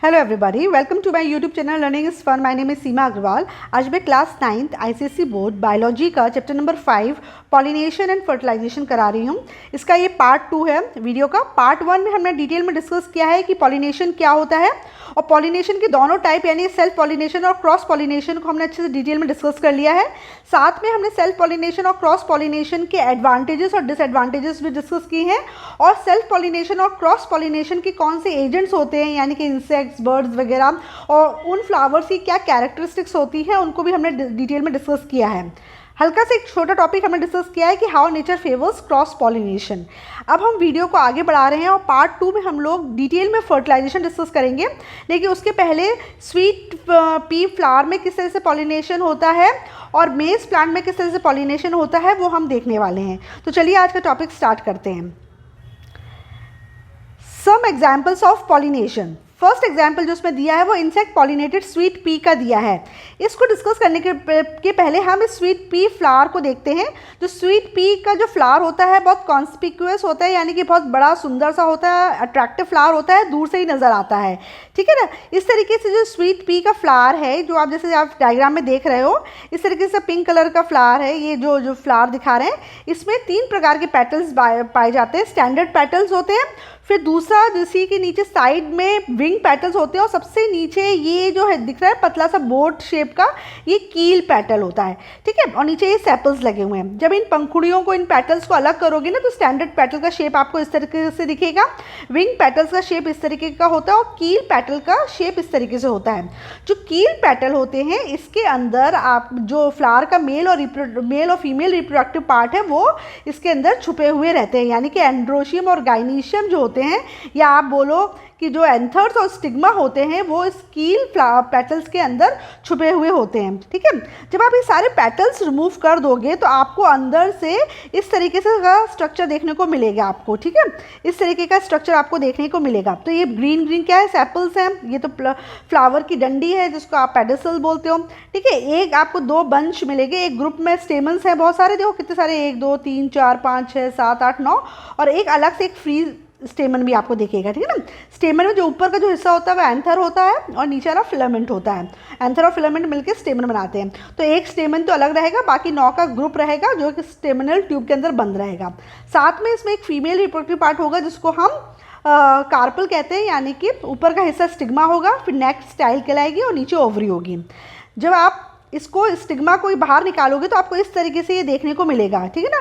Hello everybody, welcome to my YouTube channel learning is fun. My name is Seema Agarwal. आज मैं class 9th ICSE board biology का chapter number 5 pollination and fertilization करा रही हूँ। इसका ये पार्ट 2 है वीडियो का। पार्ट 1 में हमने डिटेल में डिस्कस किया है कि पॉलिनेशन क्या होता है और पॉलिनेशन के दोनों टाइप यानी सेल्फ पॉलिनेशन और क्रॉस पॉलिनेशन को हमने अच्छे से डिटेल में डिस्कस कर लिया है। साथ में हमने सेल्फ पॉलिनेशन और क्रॉस पॉलिनेशन के एडवांटेजेस और डिसएडवांटेजेस भी डिस्कस किए हैं और सेल्फ पॉलिनेशन और क्रॉस पॉलिनेशन के कौन से एजेंट्स होते हैं यानी कि इंसेक्ट्स, बर्ड्स वगैरह, और उन फ्लावर्स की क्या कैरेक्टरिस्टिक्स होती हैं उनको भी हमने डिटेल में डिस्कस किया है। हल्का से एक छोटा टॉपिक हमने डिस्कस किया है कि how nature favours cross pollination. अब हम वीडियो को आगे बढ़ा रहे हैं और पार्ट 2 में हम लोग डिटेल में फर्टिलाइजेशन डिस्कस करेंगे, लेकिन उसके पहले स्वीट पी फ्लावर में किस तरह से पॉलिनेशन होता है और मेज प्लांट में किस तरह से पॉलिनेशन होता है वो हम देखने वाले हैं। तो चलिए आज का टॉपिक स्टार्ट करते हैं। Some examples of pollination. First example जो उसमें दिया है वो इंसेक्ट पॉलिनेटेड स्वीट पी का दिया है। इसको डिस्कस करने के पहले हम इस स्वीट पी फ्लावर को देखते हैं। जो स्वीट पी का जो फ्लावर होता है बहुत कॉन्स्पिक्यूअस होता है, यानी कि बहुत बड़ा सुंदर सा होता है, अट्रैक्टिव फ्लावर होता है, दूर से ही नज़र आता है। ठीक है ना। इस तरीके से जो स्वीट पी का फ्लावर है, जो आप जैसे आप डायग्राम में देख रहे हो, इस तरीके से पिंक कलर का फ्लावर है। ये जो फ्लावर दिखा रहे हैं इसमें 3 प्रकार के पेटल्स पाए जाते हैं। स्टैंडर्ड पेटल्स होते हैं, फिर दूसरा इसी के नीचे साइड में विंग पेटल्स होते हैं और सबसे नीचे ये जो है दिख रहा है पतला सा बोट शेप का, ये कील पेटल होता है। ठीक है। और नीचे ये सेपल्स लगे हुए हैं। जब इन पंखुड़ियों को, इन पेटल्स को अलग करोगे ना तो स्टैंडर्ड पेटल का शेप आपको इस तरीके से दिखेगा, विंग पेटल्स का शेप इस तरीके का होता है और कील पेटल का शेप इस तरीके से होता है। जो कील पेटल होते हैं इसके अंदर आप जो फ्लावर का मेल और फीमेल रिप्रोडक्टिव पार्ट है वो इसके अंदर छुपे हुए रहते हैं, यानी कि एंड्रोशियम और गाइनीशियम जो होते हैं, या आप बोलो कि जो एंथर्स और स्टिग्मा होते हैं वो इस कील पेटल्स के अंदर छुपे हुए होते हैं। ठीक है। जब आप ये सारे पेटल्स रिमूव कर दोगे तो आपको अंदर से इस तरीके से का स्ट्रक्चर देखने को मिलेगा आपको। ठीक है। इस तरीके का स्ट्रक्चर आपको देखने को मिलेगा। तो ये ग्रीन ग्रीन क्या है, सेपल्स हैं। ये तो फ्लावर की डंडी है जिसको आप पेडिसल बोलते हो। ठीक है। एक आपको 2 बंच मिलेंगे, एक ग्रुप में स्टेमन्स हैं बहुत सारे, देखो कितने सारे, 1 2 3 4 5 6 7 8 9, और एक अलग से एक फ्री स्टेमन भी आपको दिखेगा। ठीक है ना। स्टेमन में जो ऊपर का जो हिस्सा होता है वो एंथर होता है और नीचे वाला फिलामेंट होता है। एंथर और फिलामेंट मिलकर स्टेमन बनाते हैं। तो एक स्टेमन तो अलग रहेगा, बाकी 9 का ग्रुप रहेगा जो कि स्टेमिनल ट्यूब के अंदर बंद रहेगा। साथ में इसमें एक फीमेल रिप्रोडक्टिव पार्ट होगा जिसको हम कार्पल कहते हैं, यानी कि ऊपर का हिस्सा स्टिग्मा होगा, फिर नेक्स्ट स्टाइल कहलाएगी और नीचे ओवरी होगी। जब आप इसको स्टिग्मा को बाहर निकालोगे तो आपको इस तरीके से ये देखने को मिलेगा। ठीक है ना।